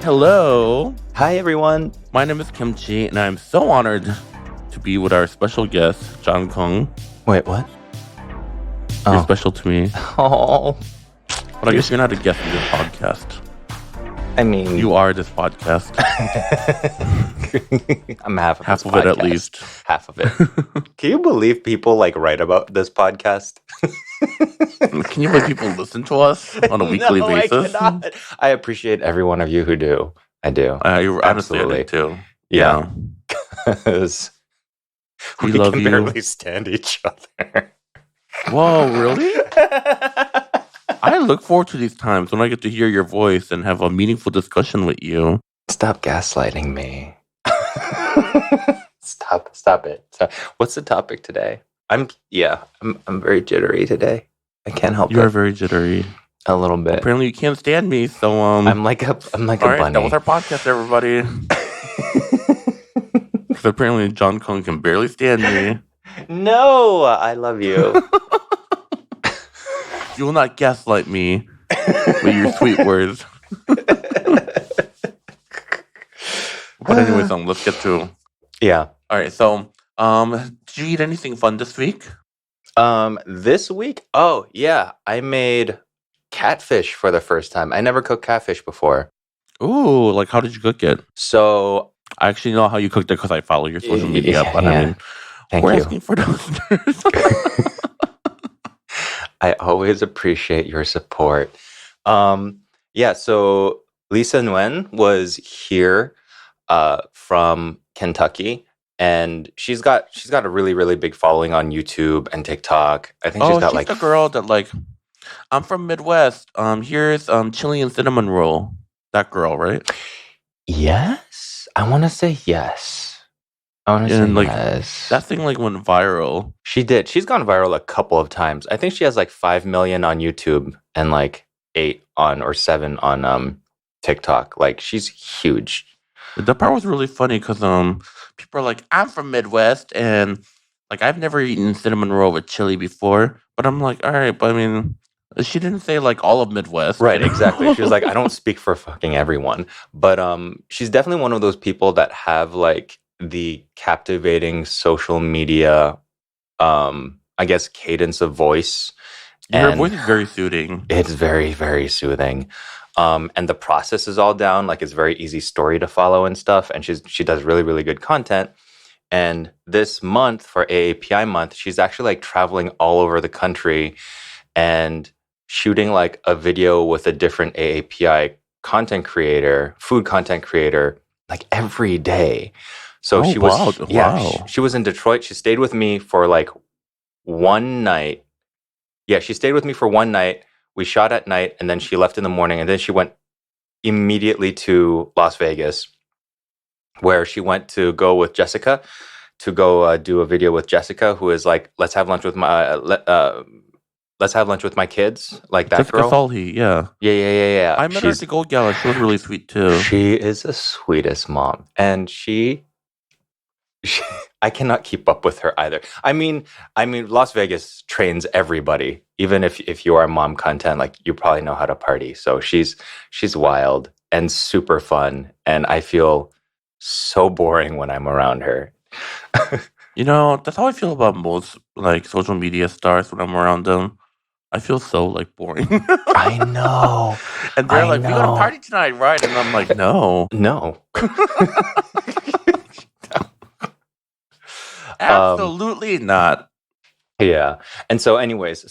Hello, Hi, everyone. my name is Kimchi, and I'm so honored to be with our special guest, John Kung. Wait, what? You're Oh. special to me, Oh. but I guess you're not a guest in this podcast. I mean, You are this podcast. I'm half of Half this of it at podcast. least. Half of it. Can you believe people write about this podcast? Can you believe people listen to us on a weekly No, basis? I cannot. I appreciate every one of you who do. I do. Honestly, I Absolutely. do too. Yeah. 'Cause We we love can you. barely stand each other. Whoa, really? I look forward to these times when I get to hear your voice and have a meaningful discussion with you. Stop gaslighting me. Stop it. What's the topic today? I'm very jittery today. I can't help You are it. very jittery. A little bit. Apparently, you can't stand me, so I'm like a all right, bunny. that was our podcast, everybody. Because apparently John Kung can barely stand me. No, I love you. You will not gaslight me with your sweet words. But anyways, let's get to. Yeah. All right, so did you eat anything fun this week? This week? Oh, yeah. I made catfish for the first time. I never cooked catfish before. Ooh, like how did you cook it? So I actually know how you cooked it because I follow your social media, but yeah. I mean, Thank we're you. asking for those. I always appreciate your support. Yeah, so Lisa Nguyen was here from Kentucky, and she's got a really, really big following on YouTube and TikTok. I think she's got she's the girl that I'm from Midwest. Here's chili and cinnamon roll. That girl, right? Yes. I want to say yes. I want to say yes. That thing went viral. She did. She's gone viral a couple of times. I think she has 5 million on YouTube and 8 or 7 on TikTok. She's huge. That part was really funny because people are like, I'm from Midwest and I've never eaten cinnamon roll with chili before. But I'm like, all right, but I mean, she didn't say all of Midwest. Right, exactly. She was like, I don't speak for fucking everyone. But she's definitely one of those people that have the captivating social media I guess cadence of voice. Her voice is very soothing. It's very, very soothing. And the process is all down. It's very easy story to follow and stuff. And she does really, really good content. And this month for AAPI month, she's actually traveling all over the country and shooting a video with a different AAPI content creator, food content creator, every day. So she was, she was in Detroit. She stayed with me for one night. Yeah, she stayed with me for one night. We shot at night, and then she left in the morning, and then she went immediately to Las Vegas, where she went to go with Jessica, to go do a video with Jessica, who is let's have lunch with my let's have lunch with my kids, that Jessica girl. Salhi, yeah. Yeah. I met her at the Gold Gala. She was really sweet too. She is the sweetest mom, and she I cannot keep up with her either. I mean, Las Vegas trains everybody. Even if you are mom content, you probably know how to party. So she's wild and super fun, and I feel so boring when I'm around her. That's how I feel about most social media stars when I'm around them. I feel so boring. I know. And they're we got a party tonight, right? And I'm like, no. Absolutely not. Yeah. And so anyways,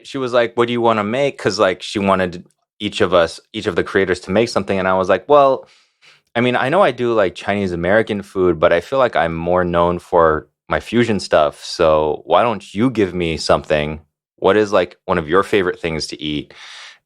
she was like, what do you want to make? Because she wanted each of the creators to make something. And I was like, well, I mean, I know I do Chinese American food, but I feel like I'm more known for my fusion stuff. So why don't you give me something? What is one of your favorite things to eat?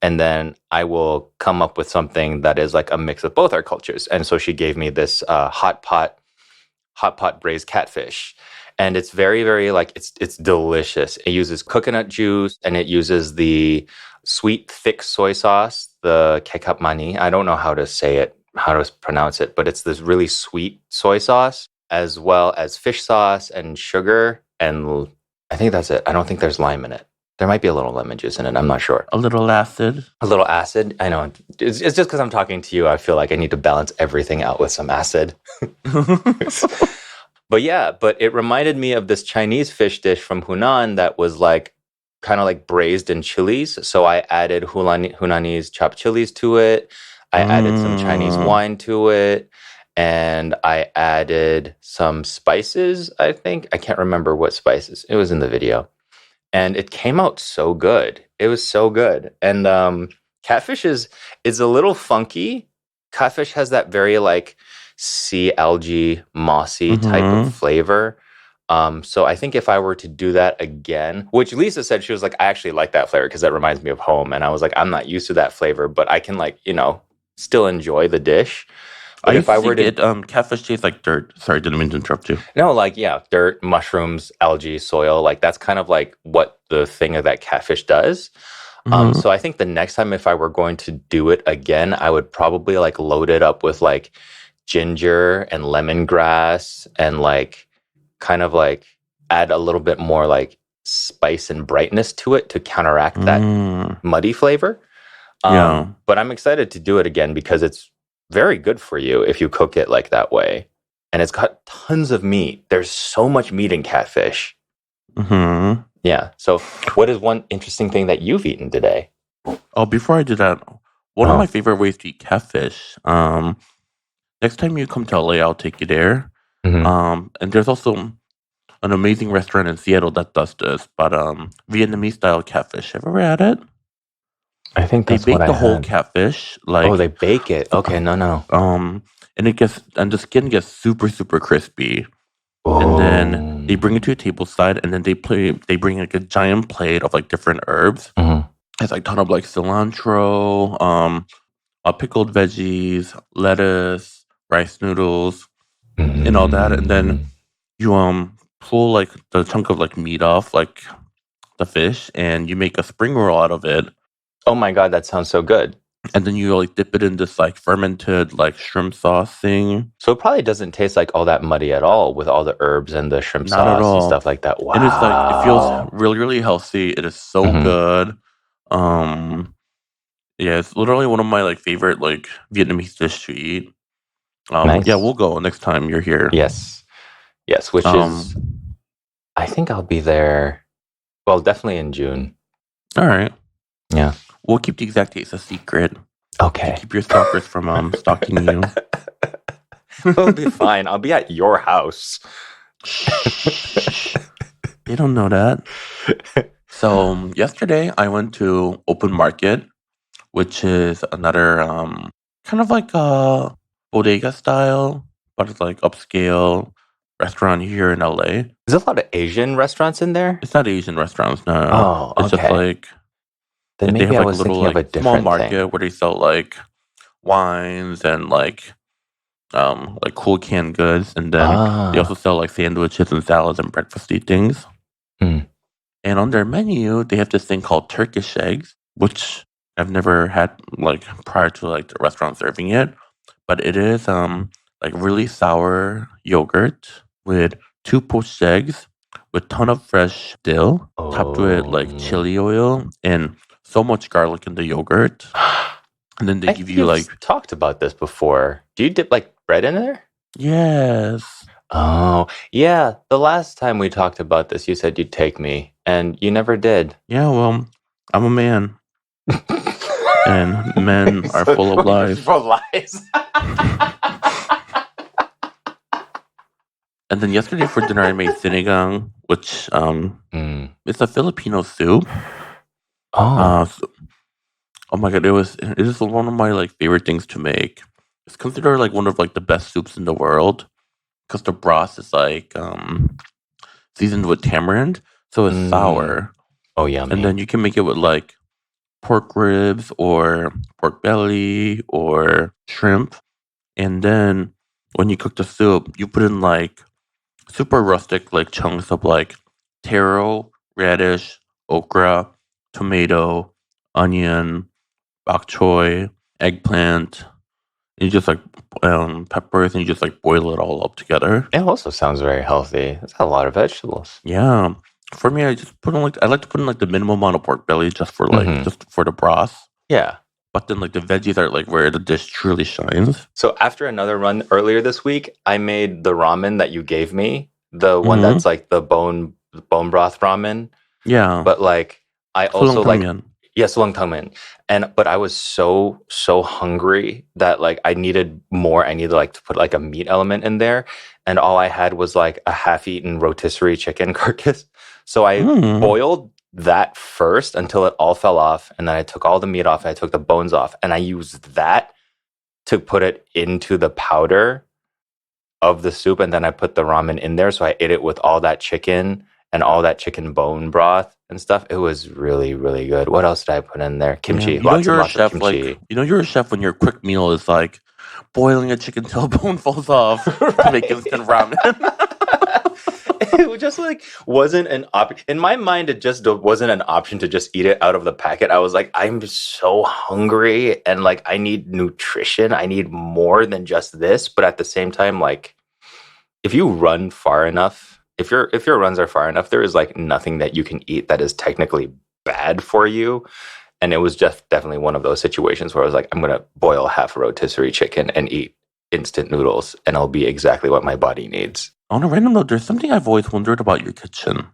And then I will come up with something that is a mix of both our cultures. And so she gave me this hot pot braised catfish. And it's very, very it's delicious. It uses coconut juice, and it uses the sweet, thick soy sauce, the kekapmani. I don't know how to pronounce it, but it's this really sweet soy sauce, as well as fish sauce and sugar. And I think that's it. I don't think there's lime in it. There might be a little lemon juice in it. I'm not sure. A little acid. A little acid. I know. It's just because I'm talking to you. I feel like I need to balance everything out with some acid. But yeah, but it reminded me of this Chinese fish dish from Hunan that was like kind of like braised in chilies. So I added Hunanese chopped chilies to it. I added some Chinese Mm, wine to it. And I added some spices, I think. I can't remember what spices. It was in the video. And it came out so good. It was so good. And catfish is a little funky. Catfish has that very like sea algae, mossy type of mm-hmm. flavor. So I think if I were to do that again, which Lisa said, she was like, I actually like that flavor because that reminds me of home. And I was like, I'm not used to that flavor, but I can like, still enjoy the dish. I But if used to I were think to it catfish tastes like dirt. Sorry, didn't mean to interrupt you. No, like yeah, dirt, mushrooms, algae, soil, like that's kind of like what the thing of that catfish does. Mm-hmm. So I think the next time if I were going to do it again, I would probably like load it up with like ginger and lemongrass and like kind of like add a little bit more like spice and brightness to it to counteract that Mm, muddy flavor. yeah. But I'm excited to do it again because it's very good for you if you cook it like that way. And it's got tons of meat. There's so much meat in catfish. Mm-hmm. Yeah. So, what is one interesting thing that you've eaten today? Oh, before I do that, one of my Oh, favorite ways to eat catfish. Next time you come to LA, I'll take you there. hmm And there's also an amazing restaurant in Seattle that does this, but Vietnamese style catfish. Have you ever had it? I think They that's what bake I the whole had. catfish, Oh, like they bake it. Okay, no, no. um, and the skin gets super super crispy. And then Oh, they bring it to a table side, and then they bring like a giant plate of like different herbs. hmm It's like ton of like cilantro, pickled veggies, lettuce, rice noodles, and all that. And then mm. you pull like the chunk of like meat off like the fish, and you make a spring roll out of it. Oh my God, that sounds so good. And then you like dip it in this like fermented like shrimp sauce thing. So it probably doesn't taste like all that muddy at all with all the herbs and the shrimp Not at sauce and all. stuff like that. And it's like it feels Wow. really really healthy. It is so hmm good. Um, yeah, it's literally one of my like favorite like Vietnamese dish to eat. Yeah, Nice. we'll go next time you're here. Yes. Yes, which is, Um, I think I'll be there. Well, definitely in June. all right. Yeah. We'll keep the exact dates a secret to Okay. keep your stalkers from stalking you. It'll be fine. I'll be at your house. Shh. They don't know that. So yesterday I went to Open Market, which is another kind of like a bodega style, but it's like upscale restaurant here in LA. There's a lot of Asian restaurants in there. It's not Asian restaurants, no. Oh, It's just okay. like Then they maybe have I like a was little thinking of a like small different thing. market where they sell like wines and like cool canned goods, and then they also Ah. sell like sandwiches and salads and breakfasty things. Hmm. And on their menu, they have this thing called Turkish eggs, which I've never had like prior to like the restaurant serving it. But it is like really sour yogurt with two poached eggs with ton of fresh dill, topped with like Oh. chili oil and so much garlic in the yogurt. And then they I give think you you've like talked about this before. Do you dip like bread in there? yes. Oh, yeah. The last time we talked about this, you said you'd take me, and you never did. Yeah, well, I'm a man and men are So, full of lies. for lies. And then yesterday for dinner I made sinigang, which Mm. it's a Filipino soup. Oh. So, oh my god, it is one of my like favorite things to make. It's considered like one of like the best soups in the world because the broth is like seasoned with tamarind, so it's Mm. sour. Oh, And yummy. then you can make it with like pork ribs or pork belly or shrimp. And then when you cook the soup, you put in like super rustic like chunks of like taro, radish, okra, tomato, onion, bok choy, eggplant. And you just like peppers, and you just like boil it all up together. It also sounds very healthy. It's got a lot of vegetables. Yeah. For me, I just put on like I like to put in like the minimum amount of pork belly Hmm. just for the broth. Yeah. But then like the veggies are like where the dish truly shines. So after another run earlier this week, I made the ramen that you gave me, the one Hmm. that's like the bone broth ramen. Yeah. But like I Sulong also like Tangmian. yes, long tang, and but I was so hungry that like I needed more. I needed like to put like a meat element in there, and all I had was like a half-eaten rotisserie chicken carcass. So I Mm. boiled that first until it all fell off, and then I took all the meat off. And I took the bones off, and I used that to put it into the powder of the soup, and then I put the ramen in there. So I ate it with all that chicken and all that chicken bone broth and stuff. It was really, really good. What else did I put in there? Yeah. Kimchi, lots and lots of kimchi. You're a chef when your quick meal is like boiling a chicken till bone falls off to make Right. instant ramen. It just like wasn't an option in my mind. It just wasn't an option to just eat it out of the packet. I was like, I'm so hungry and like I need nutrition. I need more than just this. But at the same time, like if you run far enough, if your runs are far enough, there is like nothing that you can eat that is technically bad for you. And it was just definitely one of those situations where I was like, I'm gonna boil half a rotisserie chicken and eat instant noodles, and it'll be exactly what my body needs. On a random note, there's something I've always wondered about your kitchen.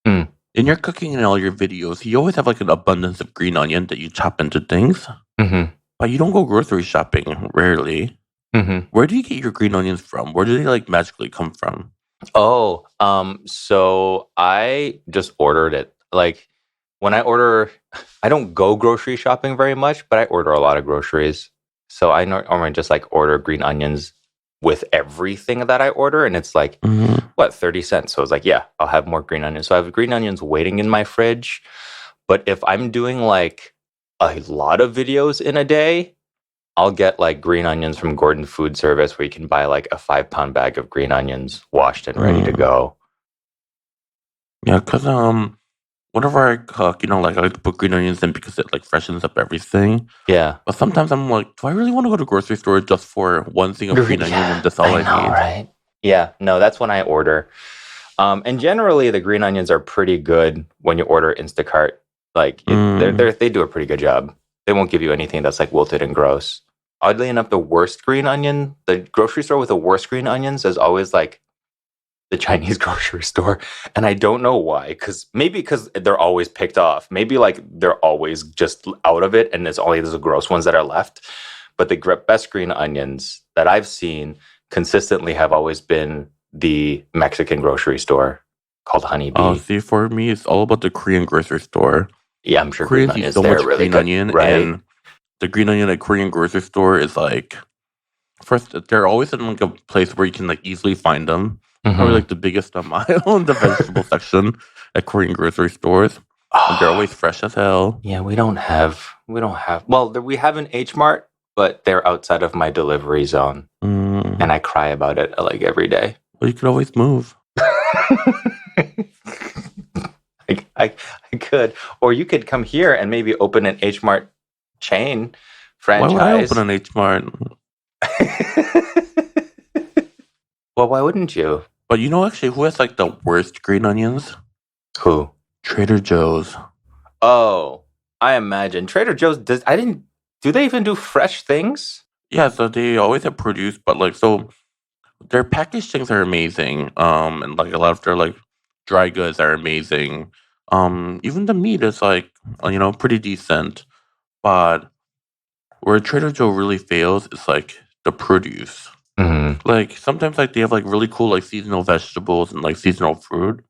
Mm, In your cooking and all your videos, you always have like an abundance of green onion that you chop into things, hmm but you don't go grocery shopping, rarely. hmm Where do you get your green onions from? Where do they like magically come from? Oh, so I just ordered it. Like when I order, I don't go grocery shopping very much, but I order a lot of groceries. So I normally just like order green onions with everything that I order, and it's like Mhm. what 30 cents. So I was like, yeah, I'll have more green onions. So I have green onions waiting in my fridge. But if I'm doing like a lot of videos in a day, I'll get like green onions from Gordon Food Service where you can buy like a 5 pound bag of green onions washed and ready to Mm. go. Yeah, cause whenever I cook, like I like to put green onions in because it like freshens up everything. Yeah. But sometimes I'm like, do I really want to go to grocery store just for one thing of green onion when Yeah, that's all I I know, need? right? Yeah, no, that's when I order. And generally the green onions are pretty good when you order Instacart. Like Mm. they do a pretty good job. They won't give you anything that's like wilted and gross. Oddly enough, the grocery store with the worst green onions is always like the Chinese grocery store. And I don't know why, because they're always picked off. Maybe like they're always just out of it and it's only the gross ones that are left. But the best green onions that I've seen consistently have always been the Mexican grocery store called Honeybee. See, for me, it's all about the Korean grocery store. Yeah, I'm sure green Koreans use onions so there are much really green good, onion, right? and the green onion at Korean grocery store is like first they're always in like a place where you can like easily find them. Probably Mm-hmm. like the biggest mile in the vegetable section at Korean grocery stores, and they're Oh, always fresh as hell. yeah, we don't have. Well, we have an H Mart, but they're outside of my delivery zone, and Mm. I cry about it like every day. Well, you could always move. I could, or you could come here and maybe open an H Mart chain Why would I open franchise. an H Mart? Well, why wouldn't you? But actually, who has like the worst green onions? Who? Trader Joe's. Oh, I imagine Trader Joe's does. I didn't. Do they even do fresh things? Yeah, so they always have produce, but like so their packaged things are amazing. And like a lot of their like dry goods are amazing. Even the meat is like pretty decent. But where Trader Joe really fails is like the produce. Hmm. Like sometimes like they have like really cool like seasonal vegetables and like seasonal fruit.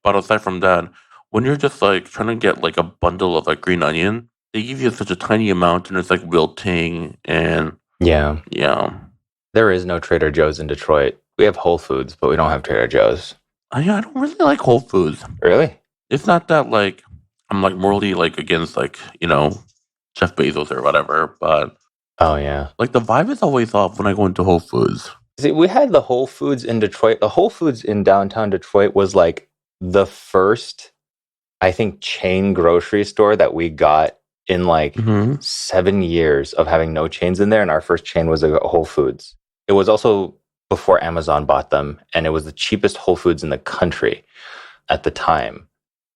But aside from that, when you're just like trying to get like a bundle of like green onion, they give you such a tiny amount and it's like wilting and Yeah, yeah. there is no Trader Joe's in Detroit. We have Whole Foods, but we don't have Trader Joe's. I don't really like Whole Foods. Really? It's not that like I'm like morally like against like, Jeff Bezos or whatever, but Oh yeah. like the vibe is always off when I go into Whole Foods. See, we had the Whole Foods in Detroit. The Whole Foods in downtown Detroit was like the first, I think, chain grocery store that we got in like Hmm. 7 years of having no chains in there. And our first chain was a Whole Foods. It was also before Amazon bought them, and it was the cheapest Whole Foods in the country at the time.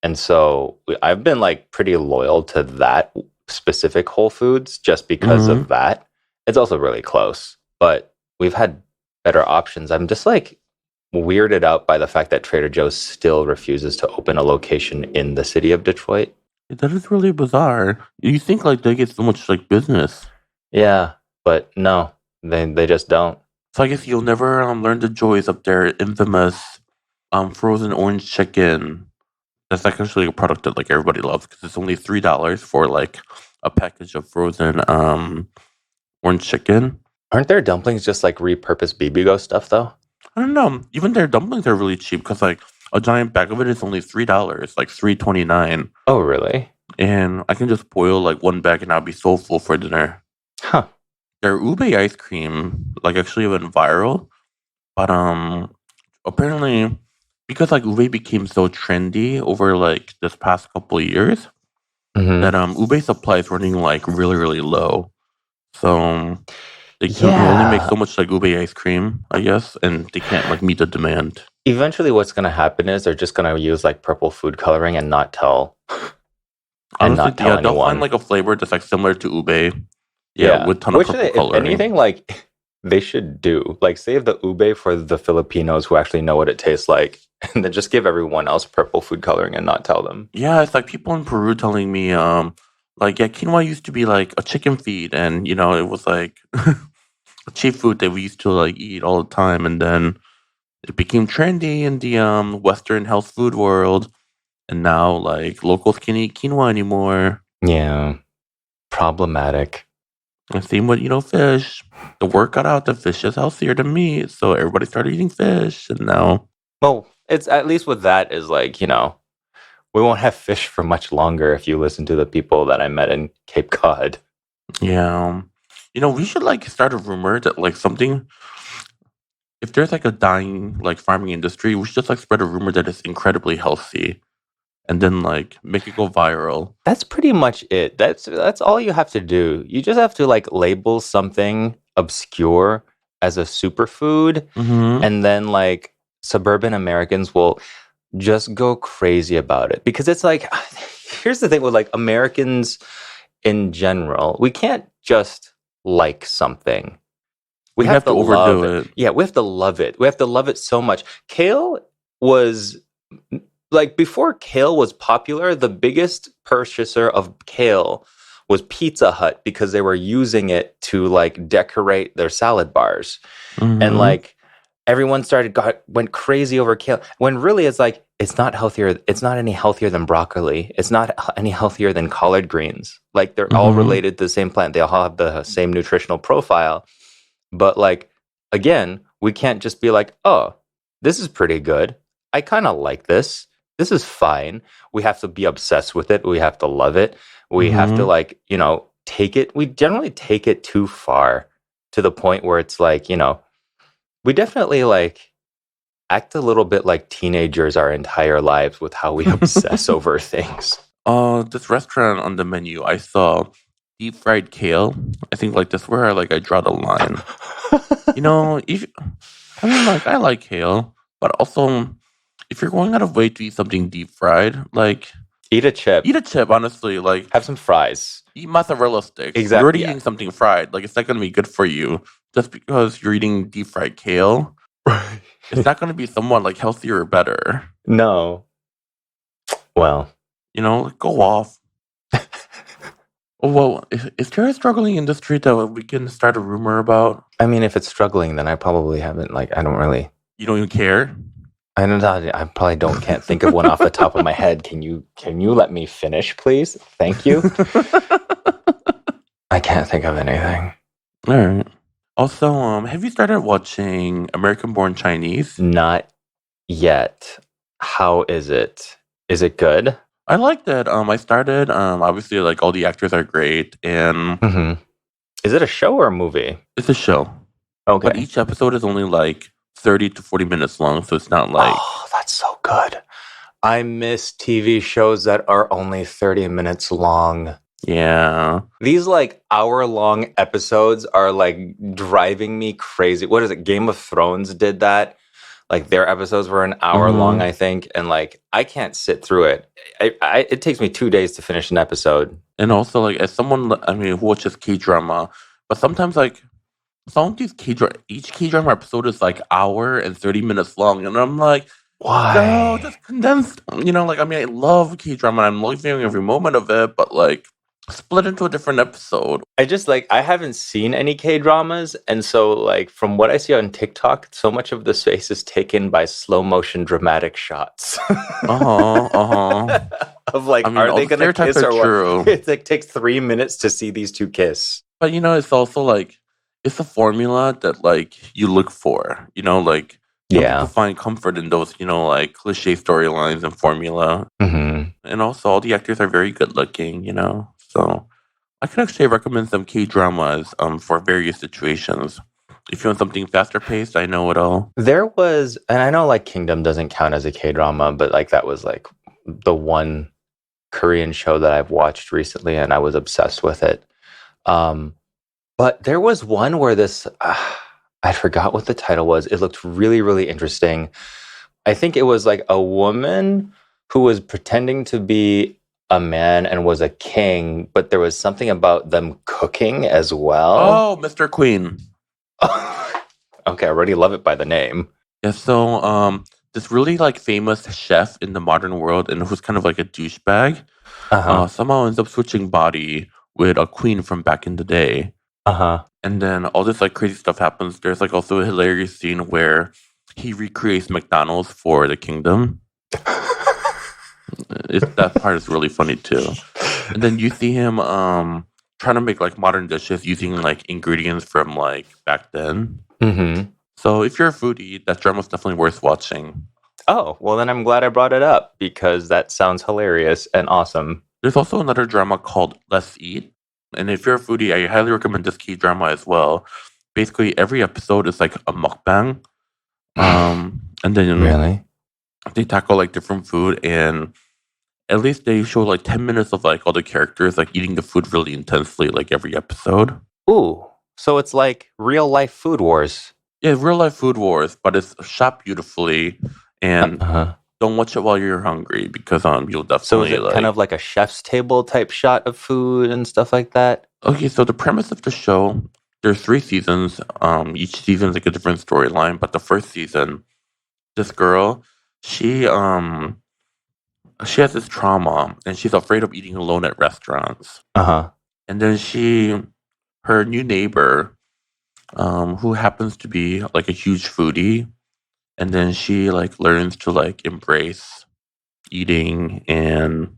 And so I've been like pretty loyal to that specific Whole Foods just because Mm-hmm. of that. It's also really close, but we've had better options. I'm just like weirded out by the fact that Trader Joe's still refuses to open a location in the city of Detroit. That is really bizarre. You think like they get so much like business. Yeah, but no, they just don't. So I guess you'll never learn the joys of their infamous frozen orange chicken. That's like actually a product that like everybody loves because it's only $3 for like a package of frozen orange chicken. Aren't their dumplings just like repurposed BBgo stuff though? I don't know. Even their dumplings are really cheap because like a giant bag of it is only $3, like 3.29, Oh, really? and I can just boil like one bag and I'll be so full for dinner. Huh. Their ube ice cream like actually went viral, but apparently because like ube became so trendy over like this past couple of years Hmm. that ube supply is running like really low. So they can only make Yeah. so much like ube ice cream, I guess, and they can't like meet the demand. Eventually, what's going to happen is they're just going to use like purple food coloring and Honestly, not tell yeah, they'll find anyone. like a flavor that's like similar to ube, yeah, Yeah. with ton of Which, purple if coloring. anything, like they should do. Like save the ube for the Filipinos who actually know what it tastes like, and then just give everyone else purple food coloring and not tell them. Yeah, it's like people in Peru telling me, like yeah, quinoa used to be like a chicken feed, and it was like a cheap food that we used to like eat all the time, and then it became trendy in the Western health food world, and now like locals can't eat quinoa anymore. Yeah. Problematic. And same with fish. The word got out that fish is healthier than meat, so everybody started eating fish, and now Well, it's at least with that is like, we won't have fish for much longer if you listen to the people that I met in Cape Cod. yeah, we should like start a rumor that like something. If there's like a dying like farming industry, we should just like spread a rumor that it's incredibly healthy, and then like make it go viral. That's pretty much it. That's all you have to do. You just have to like label something obscure as a superfood, Mm-hmm. and then like suburban Americans will just go crazy about it because it's like here's the thing with like Americans in general. We can't just like something. We We have have to to love overdo it. it. Yeah, we have to love it. We have to love it so much. Kale was like before kale was popular, the biggest purchaser of kale was Pizza Hut because they were using it to like decorate their salad bars. And Mm-hmm. like everyone went crazy over kale when really it's like it's not healthier. It's not any healthier than broccoli. It's not any healthier than collard greens. Like they're all Mm-hmm. related to the same plant. They all have the same nutritional profile, but like again, we can't just be like, "Oh, this is pretty good. I kind of like this. This is fine." We have to be obsessed with it. We have to love it. We have to Mm-hmm. like, take it. We generally take it too far to the point where it's like, we definitely like act a little bit like teenagers our entire lives with how we obsess over things. This restaurant on the menu, I saw deep fried kale. I think like that's where I draw the line. If I mean like I like kale, but also if you're going out of way to eat something deep fried, like Eat a chip, eat a chip. Honestly, like have some fries. eat mozzarella sticks. You're Exactly. already Yeah. eating something fried. Like it's not gonna be good for you just because you're eating deep fried kale. It's not gonna be somewhat like healthier or better. No. Well, Go off. Oh, well, is there a struggling industry that we can start a rumor about? I mean, if it's struggling, then I probably haven't. Like, I don't really. You don't even care. I don't know. I probably can't think of one off the top of my head. Can you let me finish, please? Thank you. I can't think of anything. All right. Also, have you started watching American Born Chinese? Not yet. How is it? Is it good? I like that. I started. Obviously, like all the actors are great, and Hmm. Is it a show or a movie? it's a show. But Okay. each episode is only like 30 to 40 minutes long, so it's not like Oh, that's so good. I miss TV shows that are only 30 minutes long. yeah. These like hour-long episodes are like driving me crazy. What is it? Game of Thrones did that. Like their episodes were an hour long, Mhm. I think, and like I can't sit through it. It takes me 2 days to finish an episode. And also, like, as someone, I mean, who watches K-drama, but sometimes, like, some of these each K-drama episode is, like, hour and 30 minutes long, and I'm like, "No, Why? just condense," like, I mean, I love K-drama, and I'm loving every moment of it, but, like, split into a different episode. I just like I haven't seen any K dramas, and so like from what I see on TikTok, so much of the space is taken by slow motion dramatic shots Uh-huh, uh-huh. of I like, mean, are all they the gonna stereotypes kiss are or what? true. It like takes 3 minutes to see these two kiss. But, it's also, like, it's a formula that, like, you look for, like, some people Yeah. find comfort in those, like, cliche storylines and formula. Hmm. And also, all the actors are very good looking, so I can actually recommend some K-dramas, for various situations. If you want something faster paced, I know it all. There was, and I know like Kingdom doesn't count as a K drama, but like that was like the one Korean show that I've watched recently, and I was obsessed with it. Um, But there was one where I forgot what the title was. It looked really, really interesting. I think it was like a woman who was pretending to be a man and was a king, but there was something about them cooking as well. Oh, Mr. Queen. Okay, I already love it by the name. Yeah, so, this really, like, famous chef in the modern world and who's kind of like a douchebag, Uh huh. somehow ends up switching body with a queen from back in the day. Uh huh. And then all this, like, crazy stuff happens. There's, like, also a hilarious scene where he recreates McDonald's for the kingdom. That part is really funny too. And then you see him trying to make like modern dishes using like ingredients from like back then. Mm-hmm. So if you're a foodie, that drama's definitely worth watching. Oh, well, then I'm glad I brought it up because that sounds hilarious and awesome. There's also another drama called Let's Eat. And if you're a foodie, I highly recommend this key drama as well. Basically, every episode is like a mukbang. And then Really? they tackle like different food, and at least they show like 10 minutes of like all the characters like eating the food really intensely, like every episode. Ooh, so it's like real life food wars. Yeah, real life food wars, but it's shot beautifully. And Uh-huh. don't watch it while you're hungry because you'll So is definitely it kind like. of like a chef's table type shot of food and stuff like that? Okay, so the premise of the show, there's 3 seasons. Each season's like a different storyline, but the first season, this girl, she um she has this trauma and she's afraid of eating alone at restaurants. Uh-huh. And then her new neighbor, who happens to be like a huge foodie, and then she like learns to like embrace eating and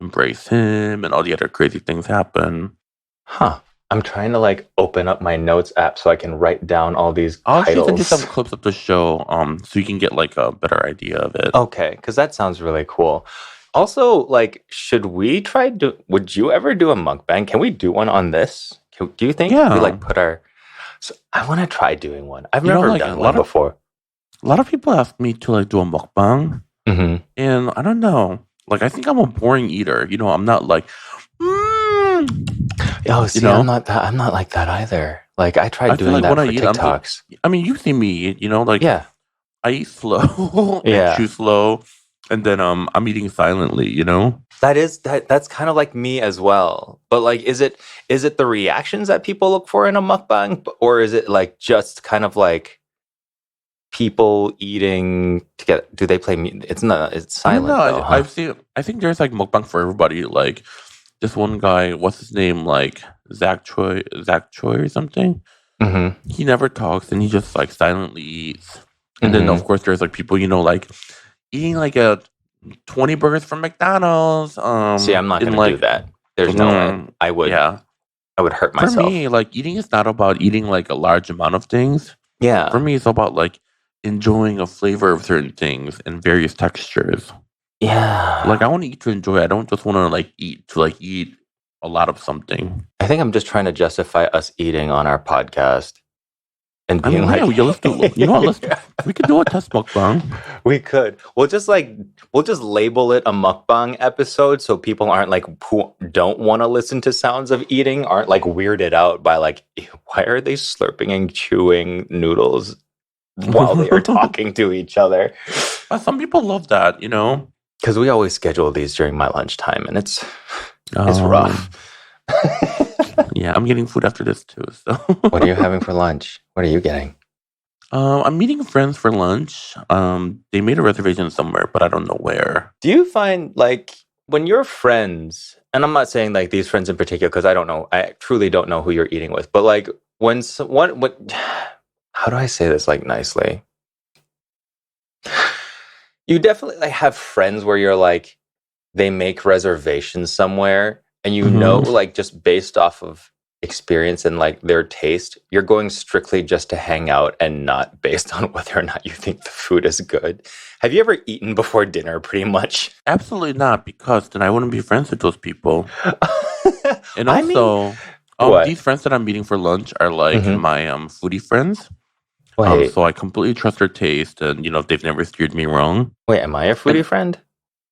embrace him, and all the other crazy things happen. Huh. I'm trying to like open up my notes app so I can write down all these I'll actually send you some titles. clips of the show, so you can get like a better idea of it. Okay, because that sounds really cool. Also, like, would you ever do a mukbang? Can we do one on this? Do you think we Yeah, like so I want to try doing one. I've you know, never like done one before. a lot of people ask me to like do a mukbang, Mm-hmm. and I don't know. Like, I think I'm a boring eater. I'm not like, mm, Oh, you see, know. I'm not like that either. Like I tried I feel doing like when that I for eat, I'm just. TikToks. I mean, you see me eat. Like Yeah. I eat slow and Yeah. chew slow, and then I'm eating silently. That's kind of like me as well. But like is it the reactions that people look for in a mukbang, or is it like just kind of like people eating together? Do they play it's not, it's I don't know. silent though, huh? I've seen. I think there's like mukbang for everybody. Like this one guy, what's his name? Like Zach Choi or something. Mhm. He never talks and he just like silently eats. And then of Mhm. course there's like people like eating like a 20 burgers from McDonald's. See, I'm not In going to do like that. There's no way. mm, I would yeah. I would hurt For myself. me, like eating is not about eating like a large amount of things. For Yeah. me, it's about like enjoying a flavor of certain things and various textures. Like Yeah. I want to eat to enjoy. I don't just want to like eat to like eat a lot of something. I think I'm just trying to justify us eating on our podcast and I being mean, yeah, like, let's do. You know what? We could do a test mukbang. we could. We'll just label it a mukbang episode so people aren't like who don't want to listen to sounds of eating aren't like weirded out by like, "Ew, why are they slurping and chewing noodles while they are talking to each other. But some people love that, Because we always schedule these during my lunchtime, and it's Um, rough. yeah, I'm getting food after this too. So, What are you having for lunch? What are you getting? I'm meeting friends for lunch. They made a reservation somewhere, but I don't know where. Do you find like when you're friends, and I'm not saying like these friends in particular because I don't know, I truly don't know who you're eating with, but like when someone, what, how do I say this like nicely? You definitely like have friends where you're like they make reservations somewhere, and like just based off of experience and like their taste, you're going strictly just to hang out and not based on whether or not you think the food is good. Have you ever eaten before dinner pretty much? Absolutely not, because then I wouldn't be friends with those people. And I mean, also, these what? friends that I'm meeting for lunch are like Mm-hmm. my foodie friends. Wait, So I completely trust their taste, and they've never steered me wrong. am I a foodie And friend?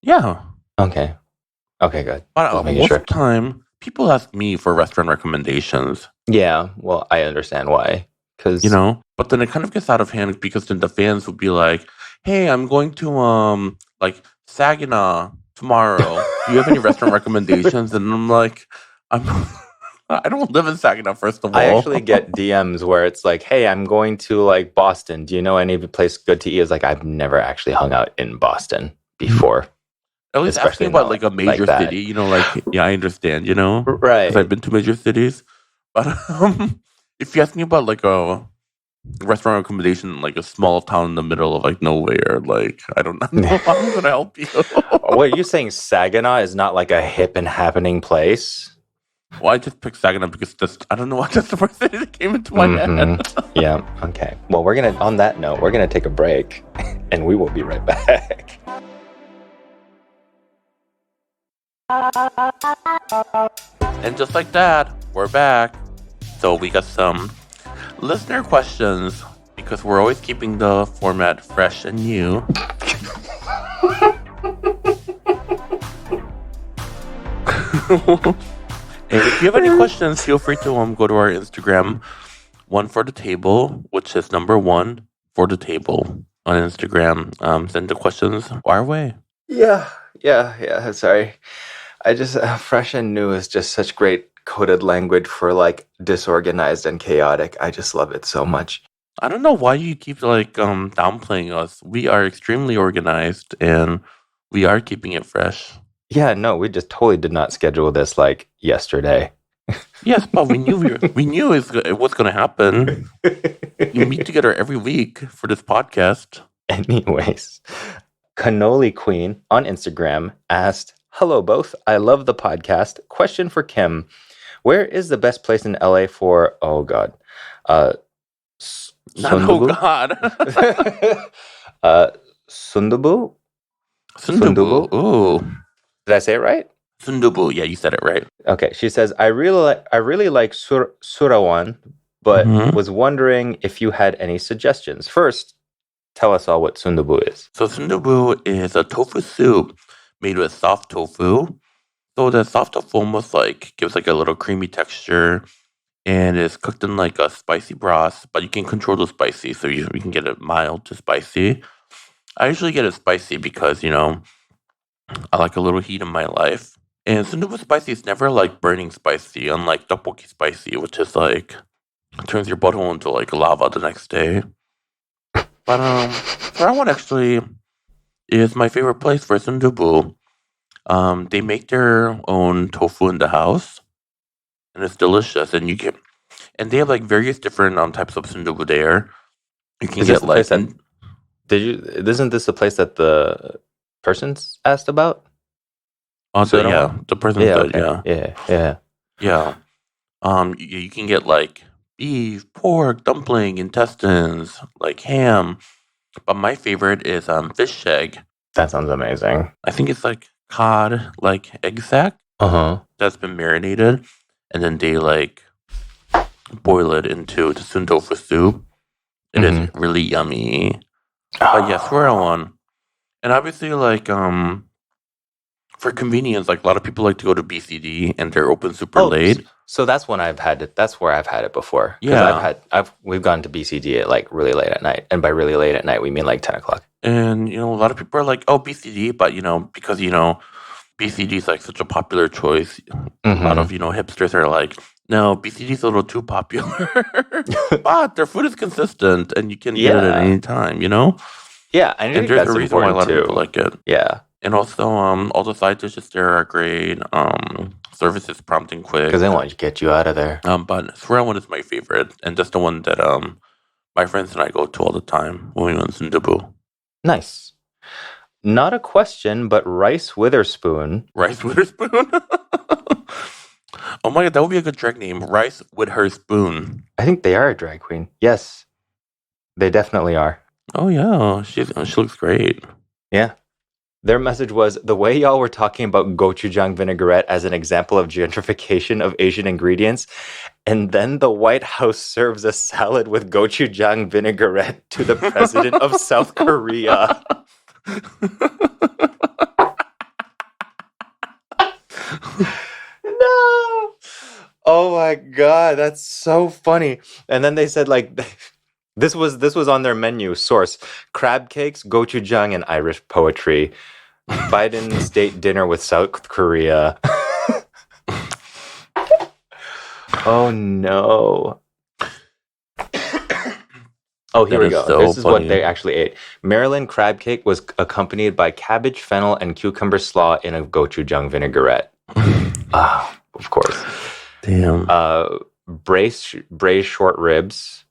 yeah, Okay. Okay, good. but Just making most sure. of the time, people ask me for restaurant recommendations. Yeah, well, I understand why. Because But then it kind of gets out of hand because then the fans would be like, "Hey, I'm going to like Saginaw tomorrow. Do you have any restaurant recommendations?" And I'm like, I'm I don't live in Saginaw, first of I all. actually get DMs where it's like, hey, I'm going to like Boston. Do you know any place good to eat? It's like, I've never actually hung out in Boston before, At least ask me especially about not like a like major that. city, like yeah, I understand, because I've Right. been to major cities. But if you ask me about like a restaurant recommendation in like a small town in the middle of like nowhere, like I don't know how I'm gonna help you. What are you saying? Saginaw is not like a hip and happening place? Well, I just picked Saginaw because I don't know why that's the first thing that came into my head. Yeah. Okay. Well, on that note, we're going to take a break and we will be right back. And just like that, we're back. So we got some listener questions because we're always keeping the format fresh and new. And if you have any questions, feel free to go to our Instagram, One for the Table, which is number 1 for the table on Instagram. Send the questions our way. Yeah. Sorry. I just, fresh and new is just such great coded language for like disorganized and chaotic. I just love it so much. I don't know why you keep like downplaying us. We are extremely organized and we are keeping it fresh. Yeah, no, we just totally did not schedule this like yesterday. Yes, but we knew it was going to happen. We meet together every week for this podcast. Anyways, Cannoli Queen on Instagram asked, "Hello both. I love the podcast. Question for Kim. Where is the best place in LA for Oh Sundubu? God. Sundubu? Sundubu. Ooh. Did I say it right? Sundubu. Yeah, you said it right. Okay. She says, I really like Surawan, but was wondering if you had any suggestions. First, tell us all what Sundubu is. So sundubu is a tofu soup made with soft tofu. So the soft tofu almost like gives like a little creamy texture, and it's cooked in like a spicy broth, but you can control the spicy, so you can get it mild to spicy. I usually get it spicy because I like a little heat in my life. And sundubu spicy is never like burning spicy, unlike tteokbokki spicy, which is like turns your butthole into like lava the next day. But Sarawak actually is my favorite place for sundubu. They make their own tofu in the house, and it's delicious. And they have like various different types of sundubu there. You can Is this get the place like that isn't this the place that the person's asked about? Surawan? the person Yeah, said okay. yeah. You can get like beef, pork, dumpling, intestines, like ham. But my favorite is fish egg. That sounds amazing. I think it's like cod, like egg sack that's been marinated, and then they like boil it into the suntofu soup. It is really yummy. But yeah, swear one. And obviously, like for convenience, like a lot of people like to go to BCD and they're open super late. So that's when I've had it. That's where I've had it before. Because Yeah. we've gone to BCD at like really late at night, and by really late at night we mean like 10 o'clock. And, a lot of people are like, oh, BCD, but, because, BCD is like such a popular choice, a lot of, Mm-hmm. hipsters are like, no, BCD is a little too popular. But their food is consistent and you can get it at Yeah, any time, yeah. I And think there's a that's reason why a important lot of people too. like it. Yeah, And also, all the side dishes there are great. Service is prompt and because quick. they want to get you out of there. But Swear one is my favorite, and that's the one that my friends and I go to all the time when we went to Cebu. Nice. Not a question, but Rice Witherspoon. Rice Witherspoon. Oh my god, that would be a good drag name. Rice with her spoon. I think they are a drag queen. Yes, they definitely are. Oh yeah, she looks great. Yeah. Their message was the way y'all were talking about gochujang vinaigrette as an example of gentrification of Asian ingredients, and then the White House serves a salad with gochujang vinaigrette to the president of South Korea. No. Oh my god, that's so funny. And then they said like this was on their menu. Source: crab cakes, gochujang, and Irish poetry. Biden state dinner with South Korea. Oh no. Oh, here That we is go. so This is what funny. they actually ate. Maryland crab cake was accompanied by cabbage, fennel, and cucumber slaw in a gochujang vinaigrette. Ah, of course. Damn. Braised short ribs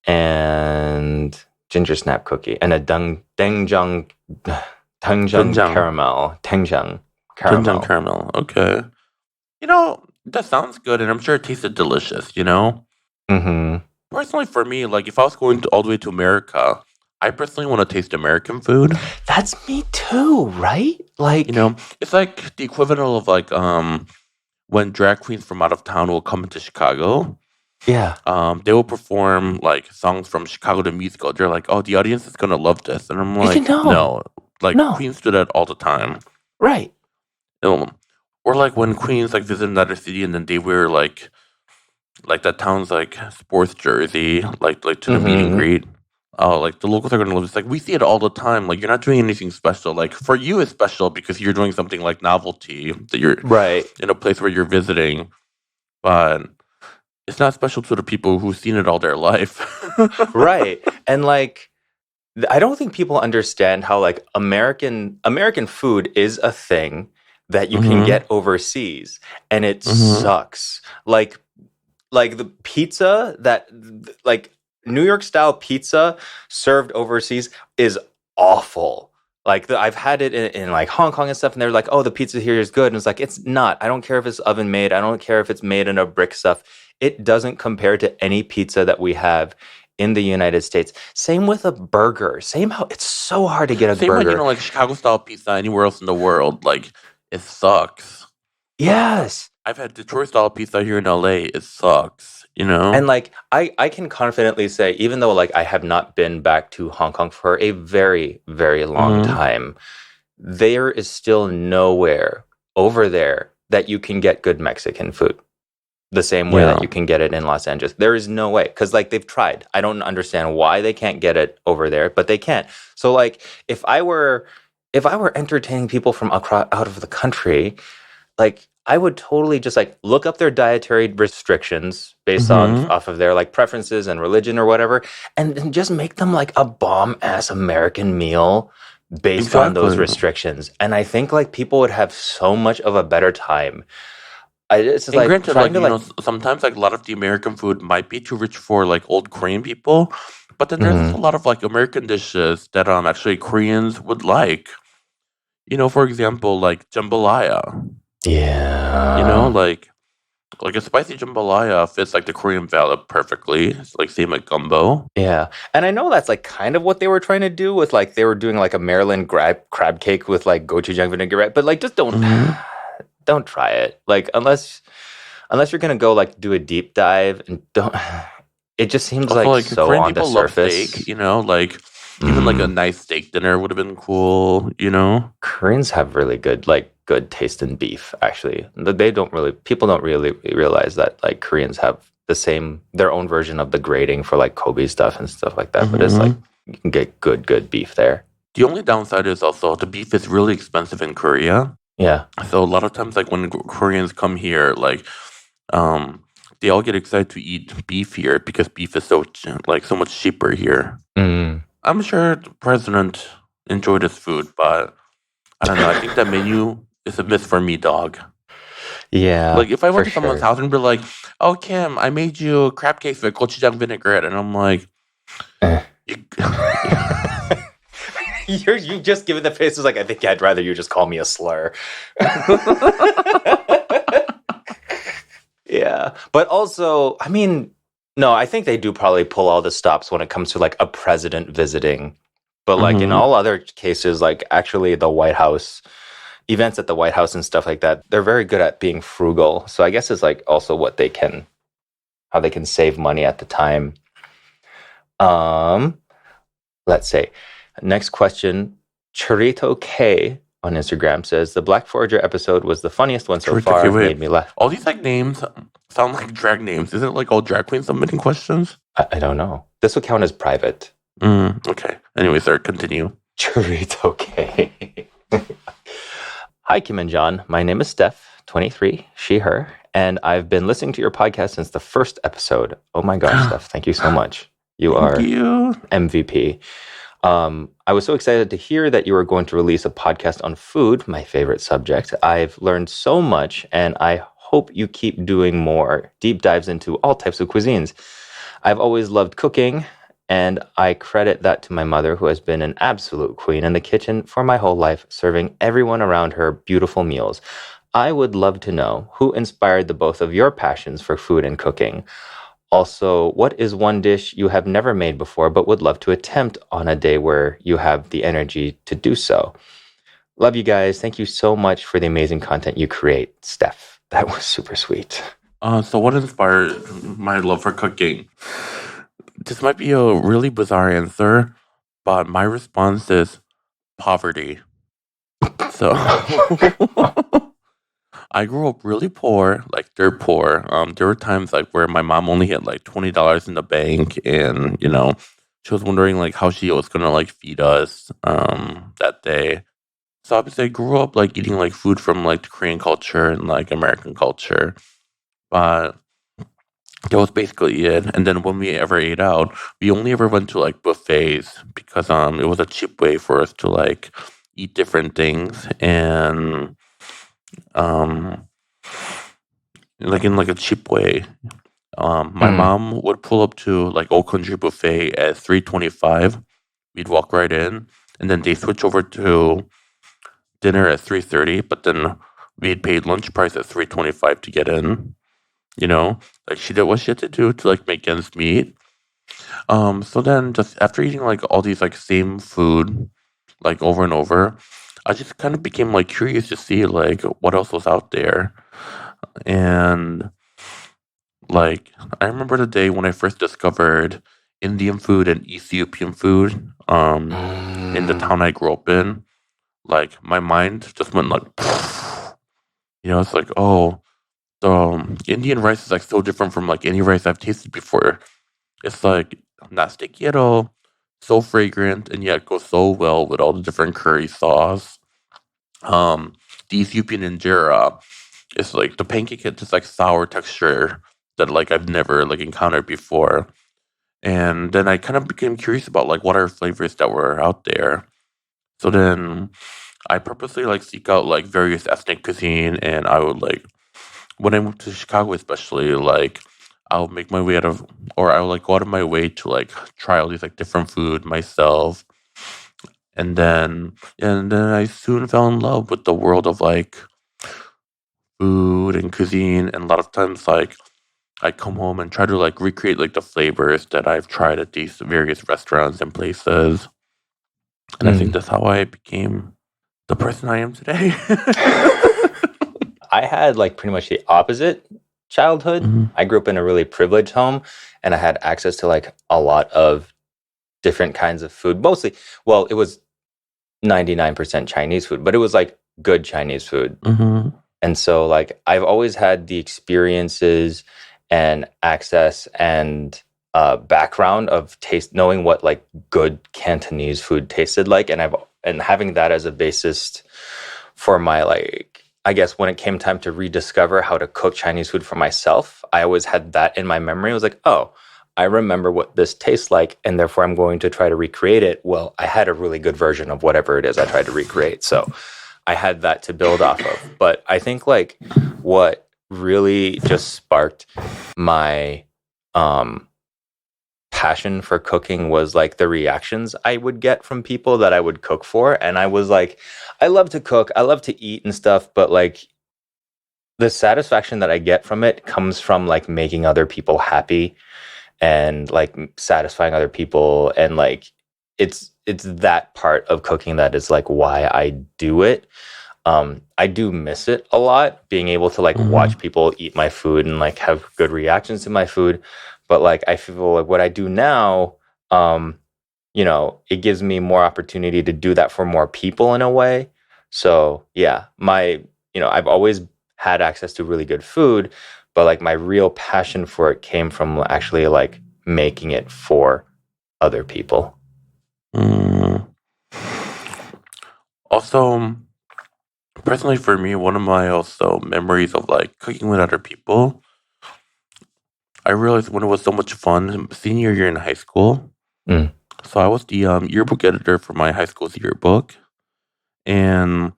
and ginger snap cookie and a doenjang Doenjang. caramel. Doenjang Doenjang caramel. caramel. Okay. That sounds good, and I'm sure it tasted delicious. Mm-hmm. Personally, for me, like if I was going all the way to America, I personally want to taste American food. That's me too, right? Like, It's like the equivalent of like when drag queens from out of town will come into Chicago. yeah, They will perform like songs from Chicago the musical. They're like, "Oh, the audience is gonna love this," and I'm like, no, "No." Like no, Queens do that all the time. right. Or like when Queens like visit another city and then they wear like that town's like sports jersey, like to the meet and Mm-hmm. greet. Oh, like the locals are gonna love. It's like we see it all the time. Like you're not doing anything special. Like for you, it's special because you're doing something like novelty that you're Right, in a place where you're visiting, but it's not special to the people who've seen it all their life. right. And like, I don't think people understand how like American food is a thing that you can Mhm. get overseas, and it Mhm. sucks. Like the pizza that like New York style pizza served overseas is awful. Like I've had it in like Hong Kong and stuff, and they're like, "Oh, the pizza here is good," and it's like it's not. I don't care if it's oven made. I don't care if it's made in a brick stuff. It doesn't compare to any pizza that we have in the United States. Same with a burger. Same how it's so hard to get a Same like burger. like Chicago style pizza anywhere else in the world. Like it sucks. Yes. I've had Detroit style pizza here in LA. It sucks. And like I can confidently say, even though like I have not been back to Hong Kong for a very, very long Mhm. time, there is still nowhere over there that you can get good Mexican food the same way Yeah. that you can get it in Los Angeles. There is no way. Because like they've tried. I don't understand why they can't get it over there, but they can't. So like if I were entertaining people from across out of the country, like I would totally just like look up their dietary restrictions based on Mhm. off of their like preferences and religion or whatever, and then just make them like a bomb ass American meal based on those Exactly. restrictions. And I think like people would have so much of a better time. It's just And like granted, trying like to like. sometimes like a lot of the American food might be too rich for like old Korean people, but then there's also Mhm. a lot of like American dishes that actually Koreans would like. For example, like jambalaya. Yeah. Like a spicy jambalaya fits like the Korean palate perfectly. It's like same like gumbo. Yeah. And I know that's like kind of what they were trying to do with like they were doing like a Maryland crab cake with like gochujang vinaigrette, but like just don't Hmm. don't try it. Like unless you're gonna go like do a deep dive and don't it just seems Also, like like so Korean on the people love steak. surface. Like Even like a Mm. nice steak dinner would have been cool, you know? Koreans have really good, like, good taste in beef, actually. They don't really, people don't really realize that, like, Koreans have their own version of the grating for, like, Kobe stuff and stuff like that. But it's like, Hmm. you can get good beef there. The only downside is also the beef is really expensive in Korea. Yeah. So a lot of times, like when Koreans come here, like um, they all get excited to eat beef here because beef is so much cheaper here. Mm. I'm sure the president enjoyed his food, but I don't know. I think that menu is a miss for me, dog. Yeah, Like if I for went to someone's sure. house and be like, "Oh, Kim, I made you crab cakes with gochujang vinaigrette," and I'm like, Eh. you, You just give it the face. It's like, I think I'd rather you just call me a slur. Yeah. But also, I mean, no, I think they do probably pull all the stops when it comes to like a president visiting. But like in hmm all other cases, like actually the White House, events at the White House and stuff like that, they're very good at being frugal. So I guess it's like also how they can save money at the time. Um, let's say. Next question. Chorito K on Instagram says the Black Forager episode was the funniest one so Okay, far. wait. Made me laugh. All these like names sound like drag names. Isn't it like all drag queens submitting questions? I don't know. This would count as private. Okay. Anyway, sir, continue. Chorito K. Hi, Kim and John. My name is Steph, 23, she, her, and I've been listening to your podcast since the first episode. Oh my gosh, Steph, thank you so much. You Thank are you. MVP. I was so excited to hear that you were going to release a podcast on food, my favorite subject. I've learned so much, and I hope you keep doing more deep dives into all types of cuisines. I've always loved cooking, and I credit that to my mother, who has been an absolute queen in the kitchen for my whole life, serving everyone around her beautiful meals. I would love to know who inspired the both of your passions for food and cooking. Also, what is one dish you have never made before but would love to attempt on a day where you have the energy to do so? Love you guys. Thank you so much for the amazing content you create, Steph. That was super sweet. So what inspired my love for cooking? This might be a really bizarre answer, but my response is poverty. So I grew up really poor, like dirt poor. There were times like where my mom only had like $20 in the bank, and she was wondering like how she was gonna like feed us that day. So obviously I grew up like eating like food from like the Korean culture and like American culture, but that was basically it. And then when we ever ate out, we only ever went to like buffets because it was a cheap way for us to like eat different things and um like in like a cheap way. My Mm, mom would pull up to like Old Country Buffet at 3:25. We'd walk right in, and then they switch over to dinner at 3:30. But then we'd paid lunch price at 3:25 to get in. Like she did what she had to do to like make ends meet. So then just after eating like all these like same food like over and over, I just kind of became like curious to see like what else was out there. And like I remember the day when I first discovered Indian food and Ethiopian food in the mm, town I grew up in. Like my mind just went like it's like, oh, the Indian rice is like so different from like any rice I've tasted before. It's like not sticky at all, so fragrant, and yet goes so well with all the different curry sauce. Um, the Ethiopian injera is like the pancake had this like sour texture that like I've never like encountered before. And then I kind of became curious about like what are flavors that were out there. So then I purposely like seek out like various ethnic cuisine, and I would like when I moved to Chicago, especially, like I'll make my way out of, or I'll like go out of my way to like try all these like different food myself, and then I soon fell in love with the world of like food and cuisine, and a lot of times like I come home and try to like recreate like the flavors that I've tried at these various restaurants and places, and I think mm. that's how I became the person I am today. I had like pretty much the opposite childhood. Mhm. I grew up in a really privileged home, and I had access to like a lot of different kinds of food. Mostly, well, it was 99% Chinese food, but it was like good Chinese food. Mm-hmm. And so like I've always had the experiences and access and background of taste, knowing what like good Cantonese food tasted like, and having that as a basis for my like, I guess when it came time to rediscover how to cook Chinese food for myself, I always had that in my memory. I was like, oh, I remember what this tastes like, and therefore I'm going to try to recreate it. Well, I had a really good version of whatever it is I tried to recreate. So I had that to build off of. But I think like what really just sparked my passion for cooking was like the reactions I would get from people that I would cook for. And I was like, I love to cook, I love to eat and stuff, but like the satisfaction that I get from it comes from like making other people happy and like satisfying other people, and like it's that part of cooking that is like why I do it. I do miss it a lot, being able to like Mm-hmm. watch people eat my food and like have good reactions to my food. But like I feel like what I do now, um, it gives me more opportunity to do that for more people in a way. So yeah, I've always had access to really good food, but like my real passion for it came from actually like making it for other people. Mm. Also, personally for me, one of my also memories of like cooking with other people, I realized when it was so much fun, senior year in high school. Mm. So I was the yearbook editor for my high school's yearbook, and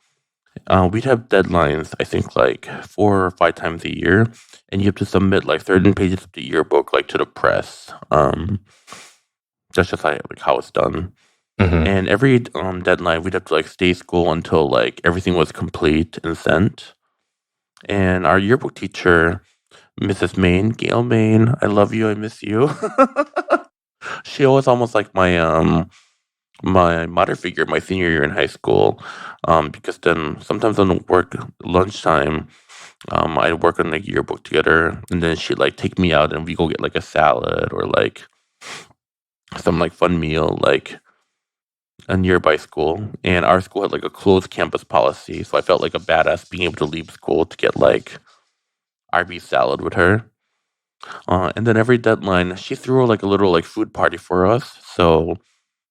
we'd have deadlines. I think like 4 or 5 times a year, and you have to submit like certain pages of the yearbook like to the press. That's just like how it's done. Hmm. And every deadline, we'd have to like stay school until like everything was complete and sent. And our yearbook teacher, Mrs. Main, Gail Main, I love you, I miss you. She was almost like my mother figure my senior year in high school, because then sometimes on work lunchtime, I'd work on like yearbook together, and then she'd like take me out and we go get like a salad or like some like fun meal like a nearby school. And our school had like a closed campus policy, so I felt like a badass being able to leave school to get like RB salad with her. And then every deadline, she threw like a little like food party for us. So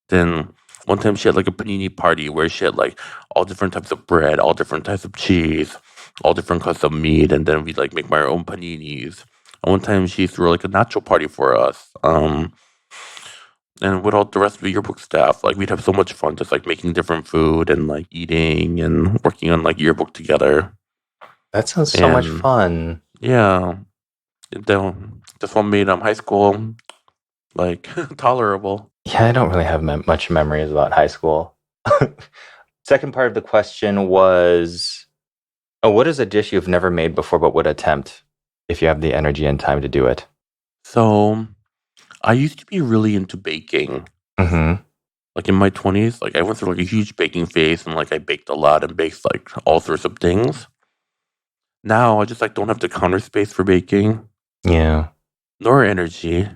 then one time she had like a panini party where she had like all different types of bread, all different types of cheese, all different cuts of meat, and then we'd like make my own paninis. And one time she threw like a nacho party for us. And with all the rest of the yearbook staff, like we'd have so much fun just like making different food and like eating and working on like yearbook together. That sounds so much And fun. yeah, then this one made high school like tolerable. Yeah, I don't really have much memories about high school. Second part of the question was, oh, what is a dish you've never made before but would attempt if you have the energy and time to do it? So I used to be really into baking. Mm-hmm. Like in my 20s, like I went through like a huge baking phase and like I baked a lot and baked like all sorts of things. Now I just like don't have the counter space for baking, Yeah. nor energy,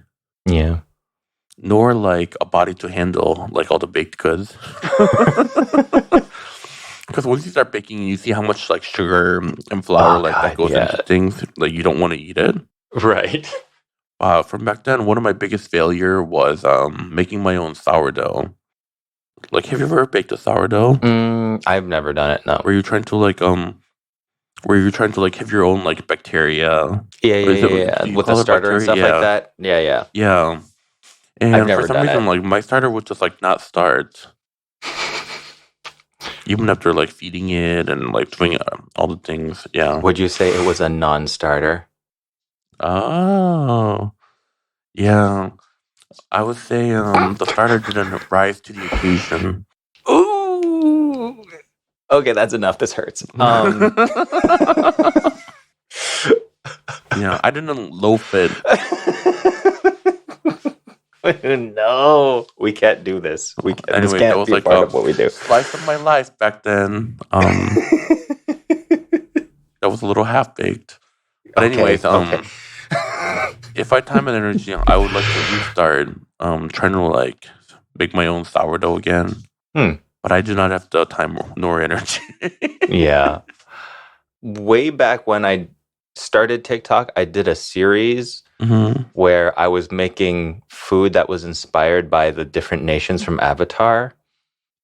Yeah. nor like a body to handle like all the baked goods. Because once you start baking, you see how much like sugar and flour Oh like that God, goes into yeah. things. Like you don't want to eat it. Right. From back then, one of my biggest failure was making my own sourdough. Like, have you ever baked a sourdough? I've never done it. No. Where you're trying to like where you're trying to like have your own like bacteria. Yeah, Or yeah, is it yeah, yeah. do you With the call it starter and bacteria? stuff like Yeah. that. Yeah, yeah. Yeah. I've And for never some done reason, it. like my starter would just like not start, even after like feeding it and like doing all the things. Yeah. Would you say it was a non-starter? Oh, yeah. I would say the starter didn't rise to the occasion. Ooh. Okay, that's enough. This hurts. Yeah, I didn't loaf it. No, we can't do this. We can't. This Anyways, that can't was be like part a of what we do. slice of my life back then. That was a little half baked. But Okay, anyways, okay. if I had time and energy, I would like to restart trying to like make my own sourdough again. But I do not have the time nor energy. Yeah. Way back when I started TikTok, I did a series where I was making food that was inspired by the different nations from Avatar.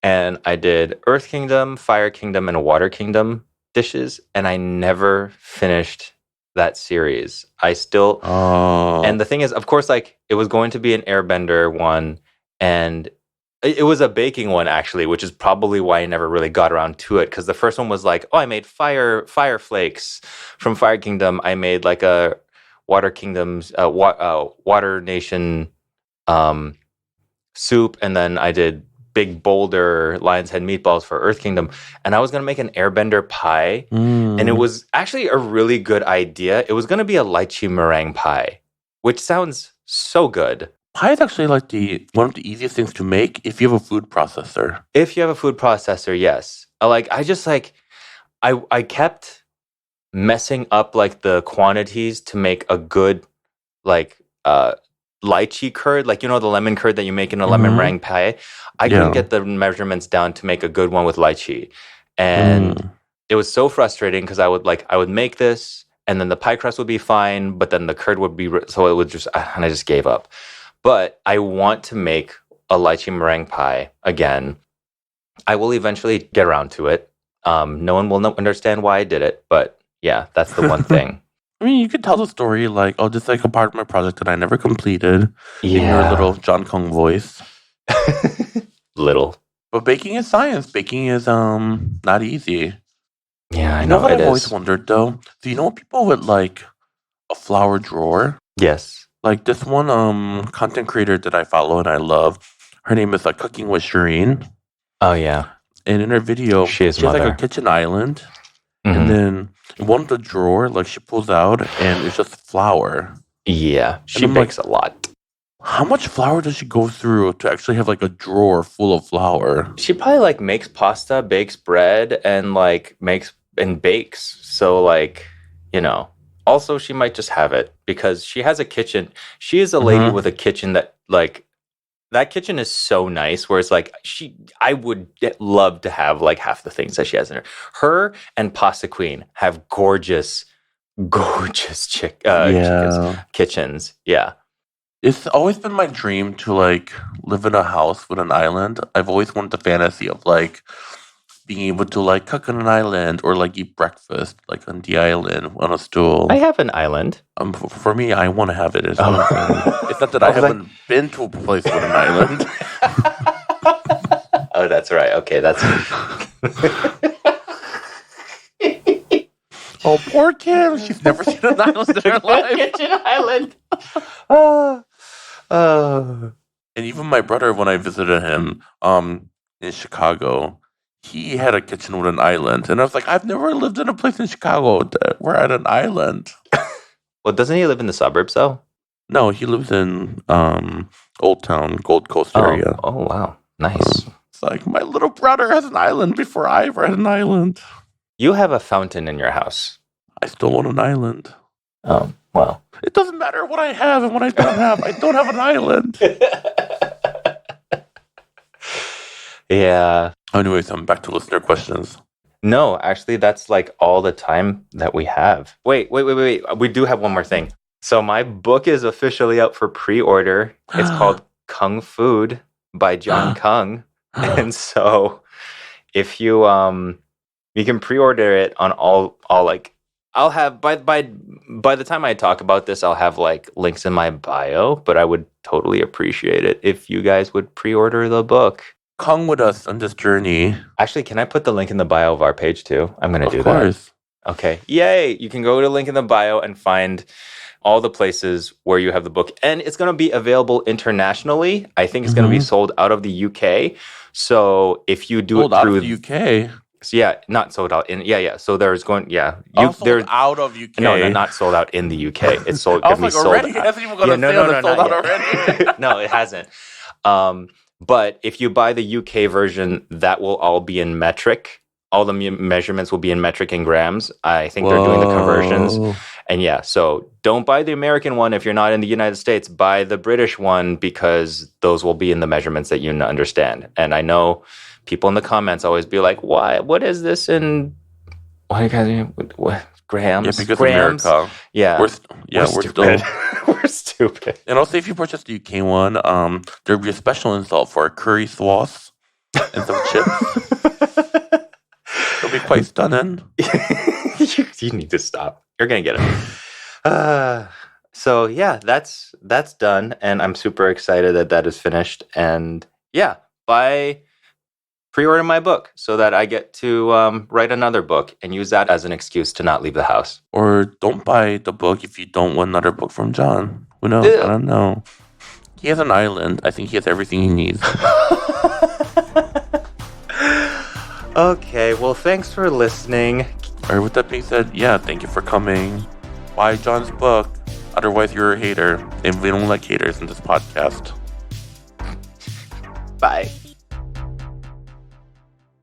And I did Earth Kingdom, Fire Kingdom, and Water Kingdom dishes. And I never finished that series. I still... And the thing is, of course, like, it was going to be an airbender one. And it was a baking one, actually, which is probably why I never really got around to it. Because the first one was like, oh, I made fire flakes from Fire Kingdom. I made like a Water Kingdom's Water Nation soup, and then I did big boulder lion's head meatballs for Earth Kingdom. And I was going to make an airbender pie, and it was actually a really good idea. It was going to be a lychee meringue pie, which sounds so good. Pie is actually like one of the easiest things to make if you have a food processor. If you have a food processor, yes. I kept messing up like the quantities to make a good like lychee curd, like, you know, the lemon curd that you make in a lemon meringue pie. I couldn't get the measurements down to make a good one with lychee, and it was so frustrating because I would make this, and then the pie crust would be fine, but then the curd would be so it would just, and I just gave up. But I want to make a lychee meringue pie again. I will eventually get around to it. No one will understand why I did it, but yeah, that's the one thing. I mean, you could tell the story like, oh, this is like a part of my project that I never completed in your little John Kong voice. Little. But baking is science. Baking is not easy. Yeah, I You know what it I've always is. wondered though? Do you know people with like a flour drawer? Yes. Like this one content creator that I follow and I love, her name is like Cooking with Shireen. Oh yeah. And in her video, she has like a kitchen island. And then in one of the drawer, like she pulls out and it's just flour. Yeah, she bakes a lot. How much flour does she go through to actually have like a drawer full of flour? She probably like makes pasta, bakes bread, and like makes and bakes. So like, you know, also she might just have it because she has a kitchen. She is a lady with a kitchen that like, that kitchen is so nice where it's like I would love to have like half the things that she has in her. Her and Pasta Queen have gorgeous kitchens. Yeah. It's always been my dream to like live in a house with an island. I've always wanted the fantasy of like being able to like cook on an island or like eat breakfast like on the island on a stool. I have an island. For me, I want to have it. It's not that I haven't been to a place with an island. Oh, that's right. Okay, that's. Oh, poor Kim. She's never seen an island in her life. Kitchen island. And even my brother, when I visited him in Chicago, he had a kitchen with an island. And I was like, I've never lived in a place in Chicago that we're at an island. Well, doesn't he live in the suburbs, though? No, he lives in Old Town, Gold Coast area. Oh, wow. Nice. It's like, my little brother has an island before I ever had an island. You have a fountain in your house. I still want an island. Oh, well. It doesn't matter what I have and what I don't have. I don't have an island. Yeah. Anyways, I'm back to listener questions. No, actually, that's like all the time that we have. Wait. We do have one more thing. So my book is officially out for pre-order. It's called Kung Food by John Kung. And so if you can pre-order it on all like, I'll have by the time I talk about this, I'll have like links in my bio, but I would totally appreciate it if you guys would pre-order the book. Come with us on this journey. Actually, can I put the link in the bio of our page too? I'm going to do that. Okay. Yay. You can go to the link in the bio and find all the places where you have the book. And it's going to be available internationally. I think it's going to be sold out of the UK. So if you do sold it through out of the UK. So yeah, not sold out in So there's going sold out of UK. No, not sold out in the UK. It's sold. I was like, already? It hasn't even gone sold out already. No, it hasn't. But if you buy the UK version, that will all be in metric. All the measurements will be in metric and grams. I think they're doing the conversions. And yeah, so don't buy the American one if you're not in the United States. Buy the British one because those will be in the measurements that you understand. And I know people in the comments always be like, "Why? What is this in what Yeah, grams? because Grams?" America, Yeah, we're stupid. still. We're stupid. And also, if you purchase the UK one, there'll be a special insult for a curry sauce and some chips. It'll be quite stunning. You need to stop. You're gonna get it. So yeah, that's done, and I'm super excited that that is finished. And yeah, pre-order my book so that I get to write another book and use that as an excuse to not leave the house. Or don't buy the book if you don't want another book from John. Who knows? Ew. I don't know. He has an island. I think he has everything he needs. Okay, well, thanks for listening. Alright, with that being said, yeah, thank you for coming. Buy John's book. Otherwise, you're a hater. And we don't like haters in this podcast. Bye.